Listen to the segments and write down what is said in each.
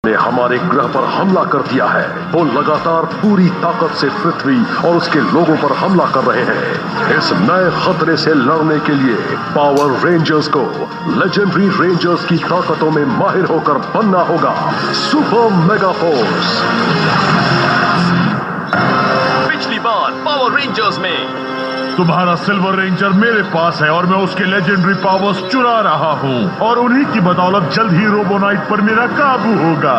ने हमारे ग्रह पर हमला कर दिया है। वो लगातार पूरी ताकत से पृथ्वी और उसके लोगों पर हमला कर रहे हैं। इस नए खतरे से लड़ने के लिए पावर रेंजर्स को लेजेंडरी रेंजर्स की ताकतों में माहिर होकर बनना होगा। Super mega force. पिछली बार पावर रेंजर्स में तुम्हारा सिल्वर रेंजर मेरे पास है और मैं उसके लेजेंडरी पावर्स चुरा रहा हूँ और उन्हीं की बदौलत जल्द ही रोबोनाइट पर मेरा काबू होगा।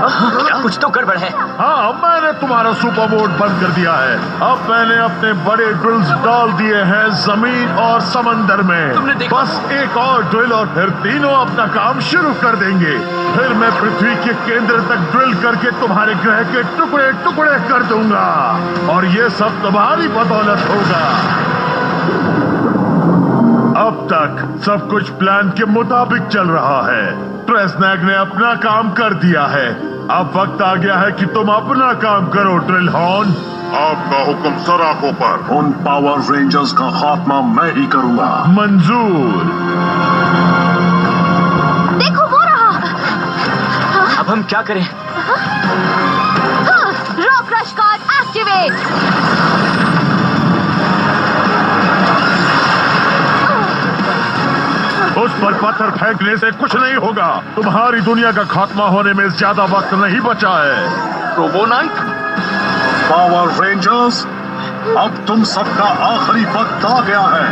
क्या कुछ तो गड़बड़ है। हाँ, मैंने तुम्हारा सुपर मोड बंद कर दिया है। अब मैंने अपने बड़े ड्रिल्स डाल दिए हैं जमीन और समंदर में। तुमने देखा? बस एक और ड्रिल और फिर तीनों अपना काम शुरू कर देंगे। फिर मैं पृथ्वी के केंद्र तक ड्रिल करके तुम्हारे ग्रह के टुकड़े टुकड़े कर दूंगा और ये सब तुम्हारी बदौलत होगा। अब तक सब कुछ प्लान के मुताबिक चल रहा है। ट्रेसनैग ने अपना काम कर दिया है। अब वक्त आ गया है कि तुम अपना काम करो ड्रिल हॉर्न। आपका हुक्म सर आंखों पर। उन पावर रेंजर्स का खात्मा मैं ही करूंगा। मंजूर। देखो वो रहा। अब हम क्या करें? Rock rush card activate. उस पर पत्थर फेंकने से कुछ नहीं होगा। तुम्हारी दुनिया का खात्मा होने में ज्यादा वक्त नहीं बचा है। रोबोनाइट, पावर रेंजर्स, अब तुम सबका आखिरी वक्त आ गया है।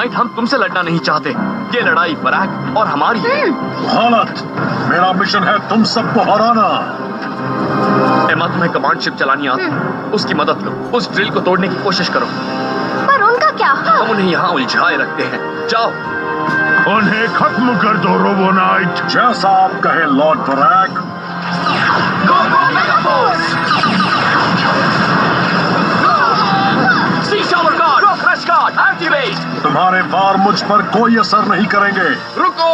हम तुमसे लड़ना नहीं चाहते। ये लड़ाई बराक और हमारी है। गलत। मेरा मिशन है तुम सबको हराना। एमा, तुम्हें कमांड शिप चलानी आती है। उसकी मदद लो। उस ड्रिल को तोड़ने की कोशिश करो। पर उनका क्या? हम उन्हें यहाँ उलझाए रखते हैं। जाओ, उन्हें खत्म कर दो रोबोनाइट। जैसा आप कहें लॉर्ड बराक। तुम्हारे वार मुझ पर कोई असर नहीं करेंगे। रुको,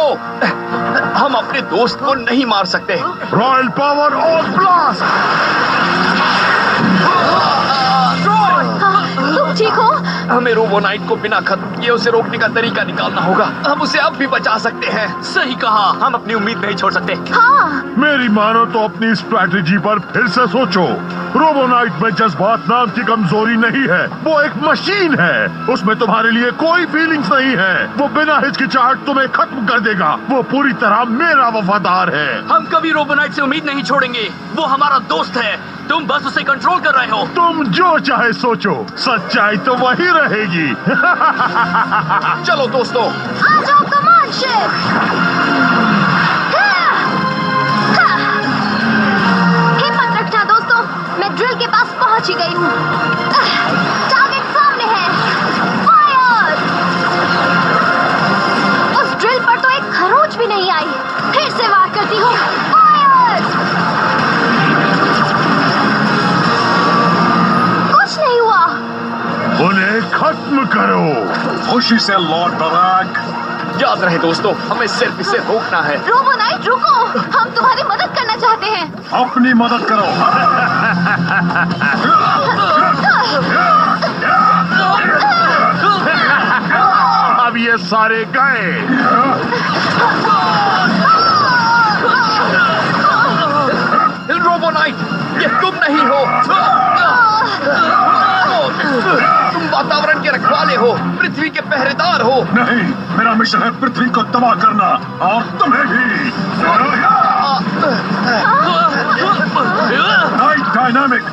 हम अपने दोस्त को नहीं मार सकते। रॉयल पावर और ब्लास्ट। तुम ठीक हो? हमें रोबोनाइट को बिना खत्म किए उसे रोकने का तरीका निकालना होगा। हम उसे अब भी बचा सकते हैं। सही कहा, हम अपनी उम्मीद नहीं छोड़ सकते। हाँ। मेरी मानो तो अपनी स्ट्रैटेजी पर फिर से सोचो। रोबोनाइट में जज्बात नाम की कमजोरी नहीं है। वो एक मशीन है। उसमें तुम्हारे लिए कोई फीलिंग्स नहीं है। वो बिना हिचकिचाहट तुम्हें खत्म कर देगा। वो पूरी तरह मेरा वफादार है। हम कभी रोबोनाइट से उम्मीद नहीं छोड़ेंगे। वो हमारा दोस्त है। तुम बस उसे कंट्रोल कर रहे हो। तुम जो चाहे सोचो, सच्चाई तो वही रहेगी। चलो दोस्तों, आ जाओ कमांड शिप। हिम्मत रखना दोस्तों, मैं ड्रिल के पास पहुंच ही गई हूँ। टारगेट सामने है। फायर! उस ड्रिल पर तो एक खरोंच भी नहीं आई। फिर से वार करती हूँ। फायर! कुछ नहीं हुआ। उन्हें खत्म करो। खुशी से लॉर्ड बराक। याद रहे दोस्तों, हमें सिर्फ इसे रोकना है। रोबोनाइट रुको, हम तुम्हारी मदद करना चाहते हैं। अपनी मदद करो। अब ये सारे गए। रोबोनाइट, ये तुम नहीं हो। तुम वातावरण के रखवाले हो, पृथ्वी के पहरेदार हो। नहीं, मेरा मिशन है पृथ्वी को तबाह करना और तुम्हें भी। नाइट डायनामिक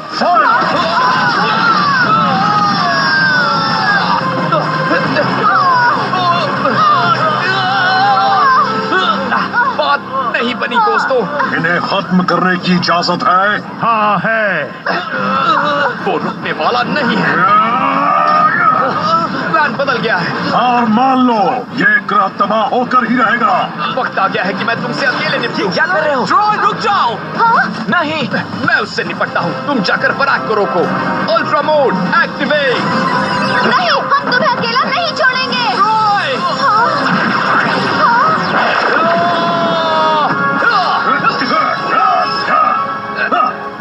बात नहीं बनी दोस्तों। इन्हें खत्म करने की इजाजत है? हाँ है। वो रुकने वाला नहीं है। प्लान बदल गया है। और मान लो ये ग्रह तबाह होकर ही रहेगा। वक्त आ गया है कि मैं तुमसे अकेले निपटूं। क्या कर रहे हो? ट्रॉय रुक जाओ। हाँ? नहीं, मैं उससे निपटता हूँ। तुम जाकर पराग को रोको। Ultra mode activate. नहीं, हम तुम्हें अकेला नहीं छोड़ेंगे। ट्रॉय!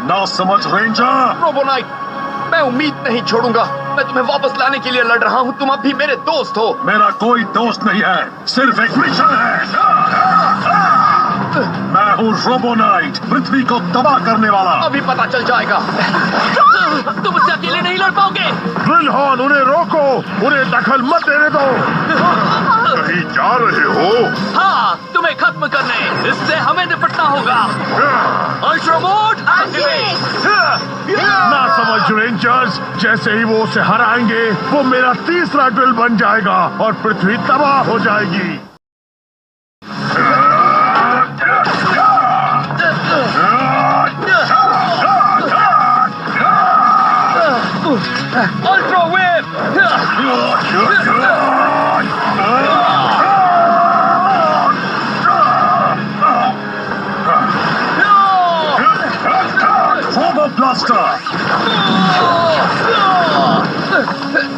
ना समझ रेंजर। रोबोनाइट, मैं उम्मीद नहीं छोड़ूंगा। मैं तुम्हें वापस लाने के लिए लड़ रहा हूँ। तुम अब भी मेरे दोस्त हो। मेरा कोई दोस्त नहीं है, सिर्फ एक मिशन है। मैं हूँ रोबोनाइट, पृथ्वी को तबाह करने वाला। अभी पता चल जाएगा। तुम उससे अकेले नहीं लड़ पाओगे। ड्रिलहॉर्न, उन्हें रोको, उन्हें दखल मत देने दो। कहीं जा रहे हो? हाँ, तुम्हें खत्म करने। इससे हमें निपटना होगा। Ultra mode activate. ना समझ रेंजर्स, जैसे ही वो उसे हराएंगे वो मेरा तीसरा ड्रिल बन जाएगा और पृथ्वी तबाह हो जाएगी। Ultra wave. Robo blaster.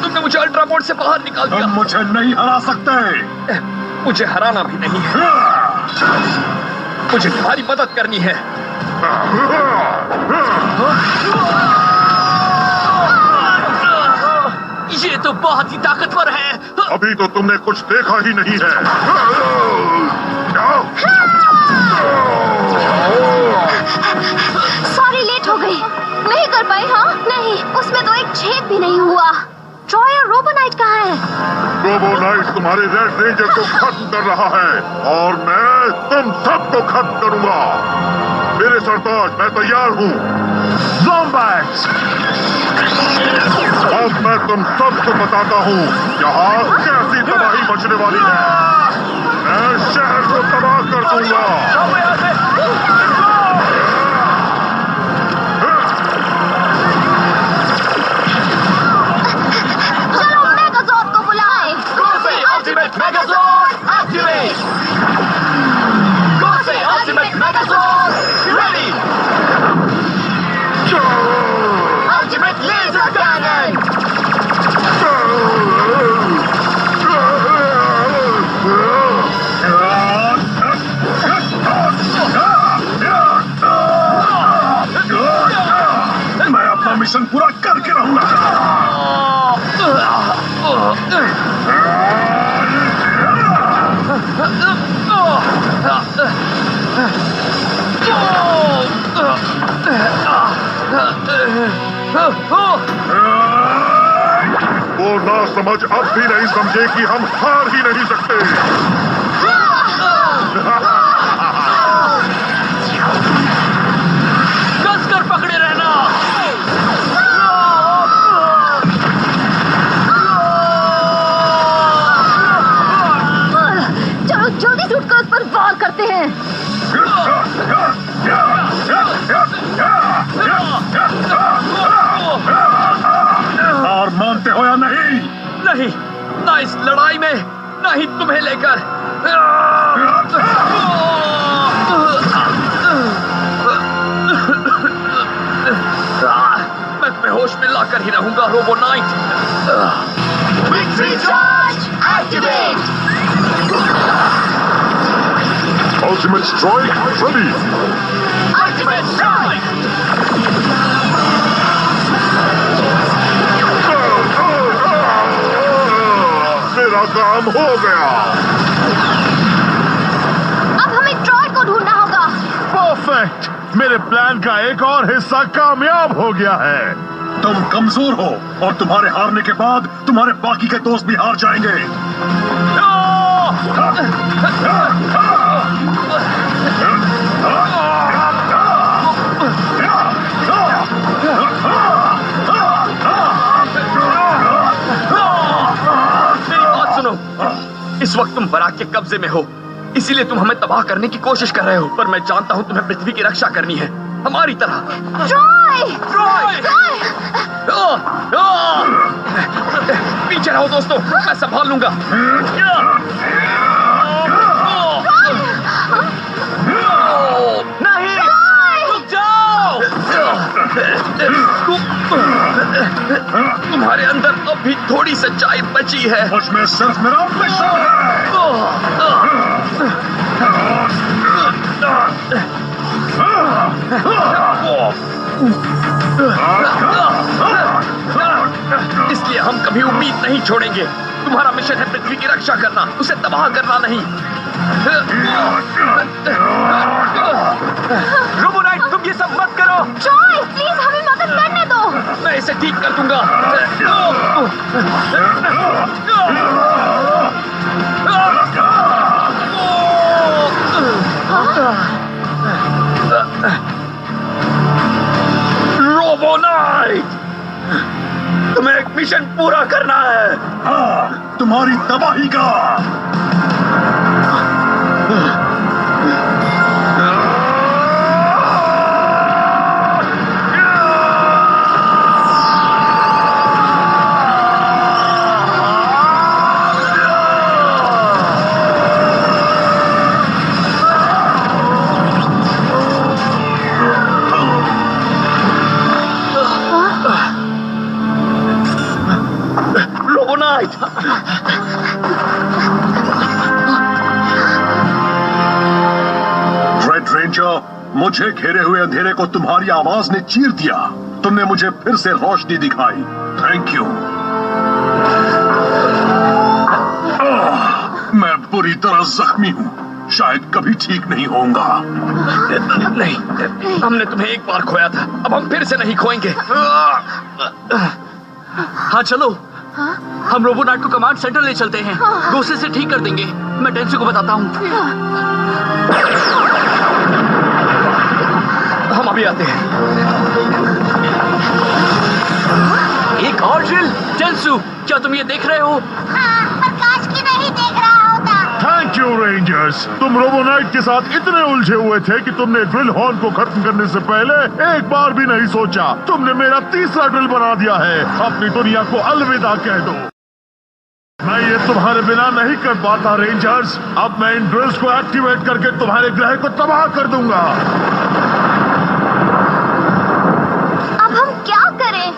तुमने मुझे अल्ट्रा मोड से बाहर निकाल दिया। तुम मुझे नहीं हरा सकते। मुझे हराना भी नहीं है। मुझे तुम्हारी मदद करनी है। ये तो बहुत ही ताकतवर है। अभी तो तुमने कुछ देखा ही नहीं है। सॉरी, लेट हो गई। नहीं कर पाई। हाँ नहीं, उसमें तो एक छेद भी नहीं हुआ। ट्रॉय और रोबोनाइट कहाँ है? रोबोनाइट तुम्हारे रेड रेंजर को खत्म कर रहा है और मैं तुम सबको खत्म करूंगा। मेरे सरताज, मैं तैयार हूँ। ज़ॉम्बैक्स। अब मैं तुम सबको बताता हूँ यहाँ कैसी तबाही मचने वाली है। मैं शहर को तबाह कर दूंगा। चलो मेगाज़ॉर्ड को बुलाएं। Ultimate Megazord activate. Ultimate Megazord ready. Ultimate laser cannon. मैं अपना मिशन पूरा करके रहूंगा। वो ना समझ अब भी नहीं समझे कि हम हार ही नहीं सकते। कसकर पकड़े रहना। चलो जल्दी से उठकर उस पर वार करते हैं। हार मानते हो या नहीं? नहीं, ना इस लड़ाई में, ना ही तुम्हें लेकर। मैं तुम्हें होश में लाकर ही रहूंगा RoboKnight. Victory charge activate. Ultimate strike ready. Ultimate strike. मेरा काम हो गया। अब हमें ट्रॉय को ढूंढना होगा। परफेक्ट। मेरे प्लान का एक और हिस्सा कामयाब हो गया है। तुम कमजोर हो और तुम्हारे हारने के बाद तुम्हारे बाकी के दोस्त भी हार जाएंगे। मेरी बात सुनो, इस वक्त तुम बराक के कब्जे में हो, इसीलिए तुम हमें तबाह करने की कोशिश कर रहे हो, पर मैं जानता हूँ तुम्हें पृथ्वी की रक्षा करनी है, हमारी तरह। ट्रॉय! पीछे रहो दोस्तों, मैं संभाल लूंगा। नहीं, रुक जाओ। तुम्हारे अंदर अभी थोड़ी सच्चाई बची है। मुझमें सिर्फ मेरा मिशन इसलिए हम कभी उम्मीद नहीं छोड़ेंगे। तुम्हारा मिशन है पृथ्वी की रक्षा करना, उसे तबाह करना नहीं। रोबोनाइट, तुम ये सब मत करो। ट्रॉय, प्लीज हमें मदद करने दो। मैं इसे ठीक कर दूंगा। रोबोनाइट, तुम्हें एक मिशन पूरा करना है। हाँ, तुम्हारी तबाही का। रेड रेंजर, मुझे घेरे हुए अंधेरे को तुम्हारी आवाज ने चीर दिया। तुमने मुझे फिर से रोशनी दिखाई। Thank you. मैं बुरी तरह जख्मी हूँ, शायद कभी ठीक नहीं होऊंगा। नहीं, हमने तुम्हें एक बार खोया था, अब हम फिर से नहीं खोएंगे। हाँ चलो, हम रोबोनाइट को कमांड सेंटर ले चलते हैं, दूसरे से ठीक कर देंगे। मैं टेंसी को बताता हूँ। हम अभी आते हैं। एक और ड्रिल। टेंसु, क्या तुम ये देख रहे हो? प्रकाश की नहीं देख रहा होता। थैंक यू रेंजर्स, तुम रोबोनाइट के साथ इतने उलझे हुए थे कि तुमने ड्रिल हॉर्न को खत्म करने से पहले एक बार भी नहीं सोचा। तुमने मेरा तीसरा ड्रिल बना दिया है। अपनी दुनिया को अलविदा कह दो। मैं ये तुम्हारे बिना नहीं कर पाता रेंजर्स। अब मैं इन ड्रिल्स को एक्टिवेट करके तुम्हारे ग्रह को तबाह कर दूंगा। अब हम क्या करें?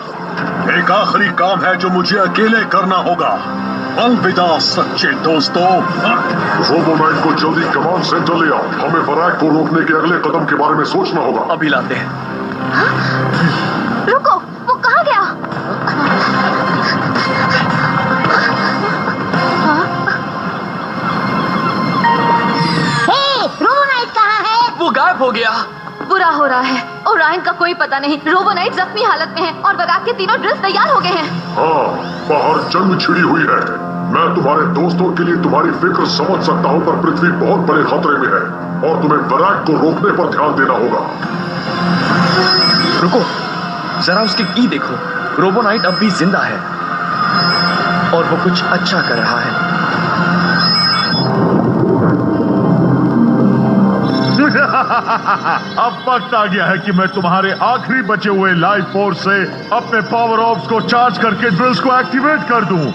एक आखिरी काम है जो मुझे अकेले करना होगा। अलविदा सच्चे दोस्तों। रोबोनाइट को जल्दी कमांड सेंटर ले आओ। हमें बराक को रोकने के अगले कदम के बारे में सोचना होगा। अभी लाते हैं। रुको, वो कहाँ गया? रोबोनाइट कहाँ है? वो गायब हो गया। बुरा हो रहा है। ओरायन का कोई पता नहीं। रोबोनाइट जख्मी हालत में है और बराक के तीनों ड्रिल्स तैयार हो गए हैं। हाँ, बाहर जंग छिड़ी हुई है। मैं तुम्हारे दोस्तों के लिए तुम्हारी फिक्र समझ सकता हूँ, पर पृथ्वी बहुत बड़े खतरे में है और तुम्हें बराक को रोकने पर ध्यान देना होगा। रुको, जरा उसकी की देखो। रोबोनाइट अब भी जिंदा है और वो कुछ अच्छा कर रहा है। अब वक्त आ गया है कि मैं तुम्हारे आखिरी बचे हुए लाइफ फोर्स से अपने पावर ऑप्स को चार्ज करके ड्रिल्स को एक्टिवेट कर दूं।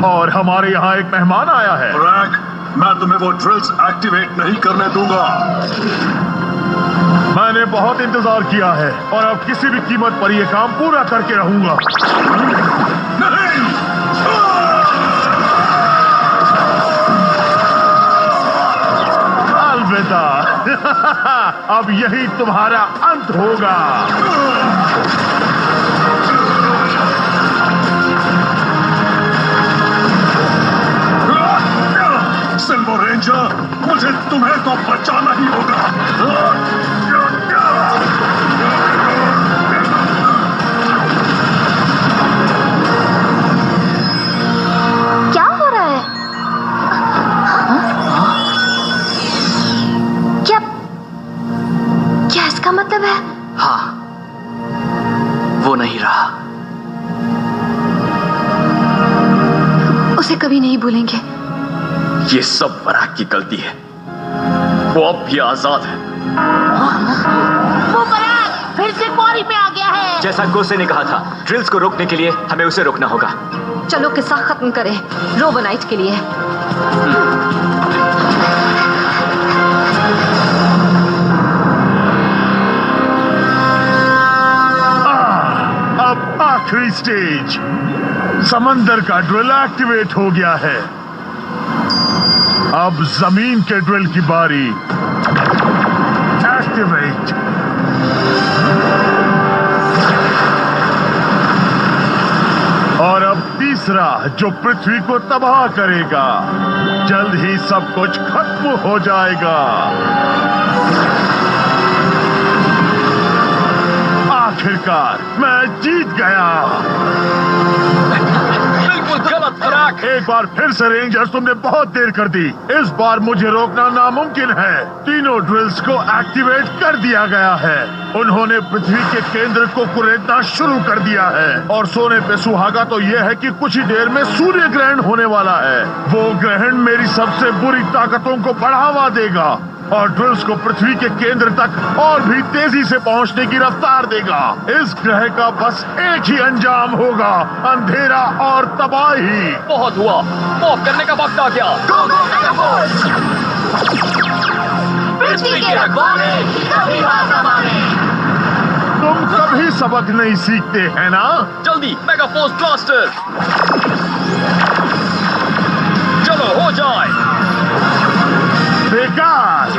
और हमारे यहाँ एक मेहमान आया है। ब्रैक, मैं तुम्हें वो ड्रिल्स एक्टिवेट नहीं करने दूंगा। मैंने बहुत इंतजार किया है और अब किसी भी कीमत पर यह काम पूरा करके रहूंगा। नहीं! अलविदा। अब यही तुम्हारा अंत होगा। सिर्फ रेनबो रेंजर, मुझे तुम्हें तो बचाना ही होगा। क्या हो रहा है? क्या क्या इसका मतलब है? हाँ, वो नहीं रहा। उसे कभी नहीं भूलेंगे। ये सब वराक की गलती है। वो अब भी आजाद है। वो वराक फिर से क्वारी में आ गया है। जैसा गोसे ने कहा था, ड्रिल्स को रोकने के लिए हमें उसे रोकना होगा। चलो किस्सा खत्म करें, रोबोनाइट के लिए। अब आखिरी स्टेज, समंदर का ड्रिल एक्टिवेट हो गया है। अब जमीन के ड्रिल की बारी। एक्टिवेट। और अब तीसरा, जो पृथ्वी को तबाह करेगा। जल्द ही सब कुछ खत्म हो जाएगा। आखिरकार मैं जीत गया। बिल्कुल गलत वराक। एक बार फिर से रेंजर्स, तुमने बहुत देर कर दी। इस बार मुझे रोकना नामुमकिन है। तीनों ड्रिल्स को एक्टिवेट कर दिया गया है। उन्होंने पृथ्वी के केंद्र को कुरेदना शुरू कर दिया है। और सोने पे सुहागा तो यह है कि कुछ ही देर में सूर्य ग्रहण होने वाला है। वो ग्रहण मेरी सबसे बुरी ताकतों को बढ़ावा देगा और ड्रिल्स को पृथ्वी के केंद्र तक और भी तेजी से पहुंचने की रफ्तार देगा। इस ग्रह का बस एक ही अंजाम होगा, अंधेरा और तबाही। बहुत हुआ, मॉप करने का वक्त आ गया। गो गो मेगाफोर्स! पृथ्वी के रखवाले कभी हाथ न माने। तुम कभी सबक नहीं सीखते हैं ना? जल्दी मेगा फोर्स ब्लास्टर। चलो हो जाए। बेकार।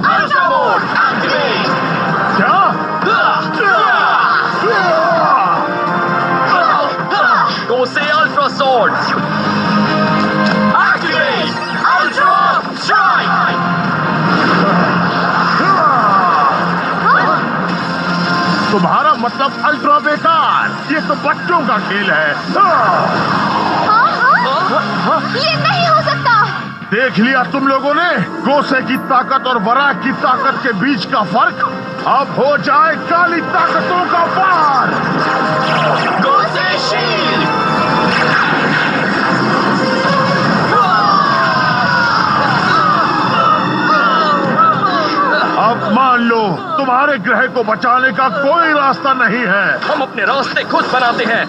Ultra mode activate. क्या? गो से ultra sword activate ultra strike. तुम्हारा मतलब अल्ट्रा बेकार? ये तो बच्चों का खेल है। ये नहीं हो सकता। देख लिया तुम लोगों ने गोसे की ताकत और वराक की ताकत के बीच का फर्क। अब हो जाए काली ताकतों का वार। गोसे शील्ड। अब मान लो तुम्हारे ग्रह को बचाने का कोई रास्ता नहीं है। हम अपने रास्ते खुद बनाते हैं।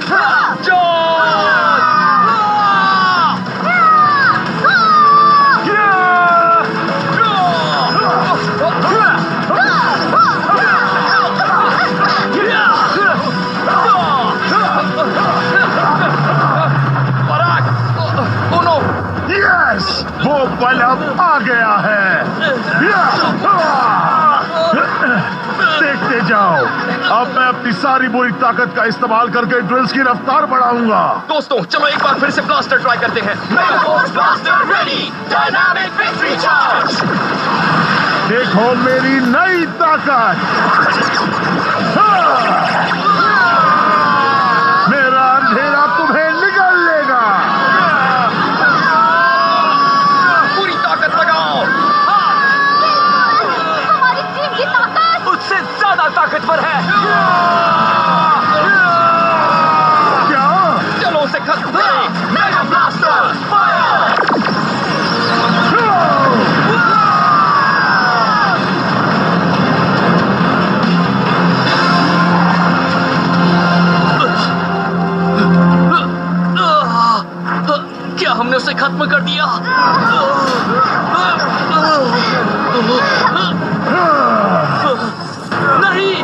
यस, वो पल अब आ गया है। देखते जाओ, अब मैं अपनी सारी बुरी ताकत का इस्तेमाल करके ड्रिल्स की रफ्तार बढ़ाऊंगा। दोस्तों चलो एक बार फिर से ब्लास्टर ट्राई करते हैं। Mega force blaster ready. Dynamic victory charge. देखो मेरी नई ताकत। मेरा अंधेरा तुम्हें निगल लेगा। पूरी ताकत लगाओ। हमारी टीम की ताकत उससे ज्यादा ताकतवर है। क्या? चलो उसे खत्म करें। Mega blaster fire. क्या हमने उसे खत्म कर दिया? नहीं,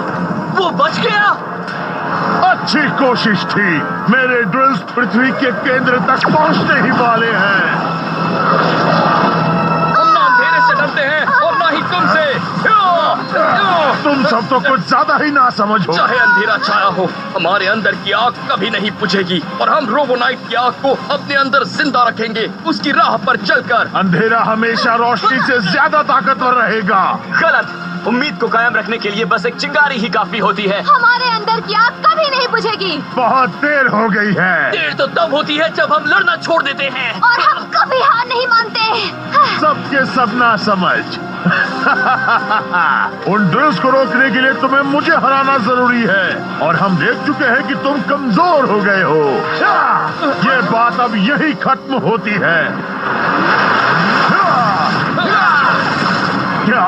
वो बच गया। अच्छी कोशिश थी। मेरे ड्रिल्स पृथ्वी के केंद्र तक पहुंचने ही वाले हैं। हम ना अंधेरे से डरते हैं और ना ही तुमसे। तुम सब तो कुछ ज्यादा ही ना समझो। चाहे अंधेरा छाया हो, हमारे अंदर की आग कभी नहीं बुझेगी और हम रोबोनाइट की आग को अपने अंदर जिंदा रखेंगे, उसकी राह पर चलकर। अंधेरा हमेशा रोशनी से ज्यादा ताकतवर रहेगा। गलत। उम्मीद को कायम रखने के लिए बस एक चिंगारी ही काफी होती है। हमारे अंदर की आग कभी नहीं बुझेगी। बहुत देर हो गई है। देर तो तब होती है जब हम लड़ना छोड़ देते हैं। और हम कभी हार नहीं मानते। सबके सब ना समझ। उन ड्रिल्स को रोकने के लिए तुम्हें मुझे हराना जरूरी है और हम देख चुके हैं कि तुम कमजोर हो गए हो। ये बात अब यही खत्म होती है। क्या?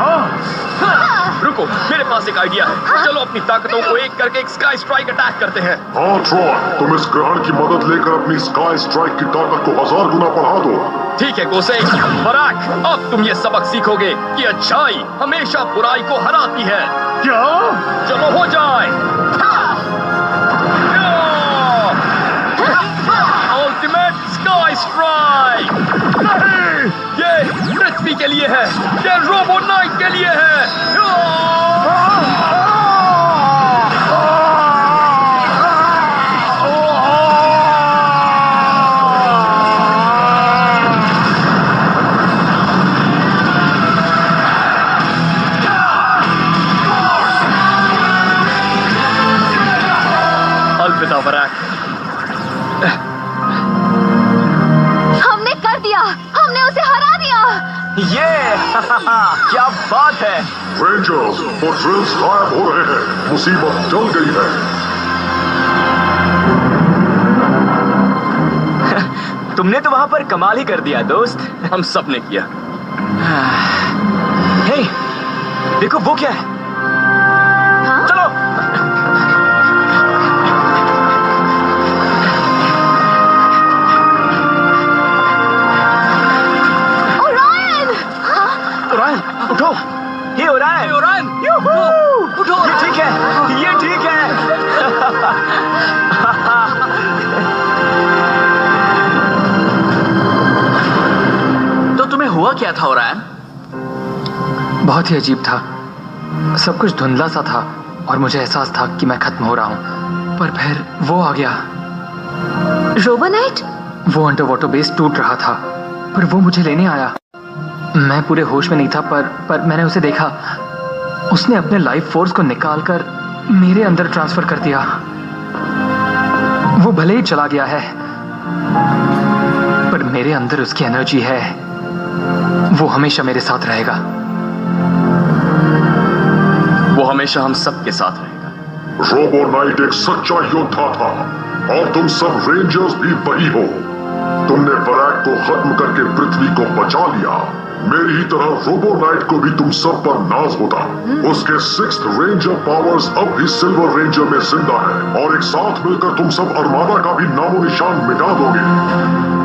रुको, मेरे पास एक आइडिया है। चलो अपनी ताकतों को एक करके एक स्काई स्ट्राइक अटैक करते हैं। हाँ ट्रॉय, तुम इस ग्रहण की मदद लेकर अपनी स्काई स्ट्राइक की ताकत को 1000 गुना बढ़ा दो। ठीक है गोसे। बराक, अब तुम ये सबक सीखोगे कि अच्छाई हमेशा बुराई को हराती है। क्या? चलो हो जाए। Ultimate sky strike. नहीं! ये पृथ्वी के लिए है, ये रोबोनाइट के लिए है। अलविदा बराक। हमने कर दिया, हमने उसे हरा दिया। ये क्या बात है। रेंजर्स, वो ड्रिल्स गायब हो रहे हैं। मुसीबत टल गई है। तुमने तो वहां पर कमाल ही कर दिया दोस्त। हम सब ने किया। हे, देखो वो क्या है। हाँ? चलो। ओरायन, उठो। ये ओरायन। ओरायन, उठो। ये ठीक है, ये ठीक है। तो तुम्हें हुआ क्या था ओरायन? बहुत ही अजीब था। सब कुछ धुंधला सा था और मुझे एहसास था कि मैं खत्म हो रहा हूँ। पर फिर वो आ गया। रोबोनाइट? वो अंडरवाटर बेस टूट रहा था, पर वो मुझे लेने आया। मैं पूरे होश में नहीं था, पर मैंने उसे देखा। उसने अपने लाइफ फोर्स को निकालकर मेरे अंदर ट्रांसफर कर दिया। वो भले ही चला गया है, पर मेरे अंदर उसकी एनर्जी है। वो हमेशा मेरे साथ रहेगा। वो हमेशा हम सबके साथ रहेगा। रोबोनाइट एक सच्चा योद्धा था और तुम सब रेंजर्स भी वही हो। तुमने बराक को खत्म करके पृथ्वी को बचा लिया। मेरी ही तरह रोबोनाइट को भी तुम सब पर नाज होता। उसके 6th रेंजर पावर्स अब भी सिल्वर रेंजर में जिंदा है और एक साथ मिलकर तुम सब आर्मादा का भी नामो निशान मिटा दोगे।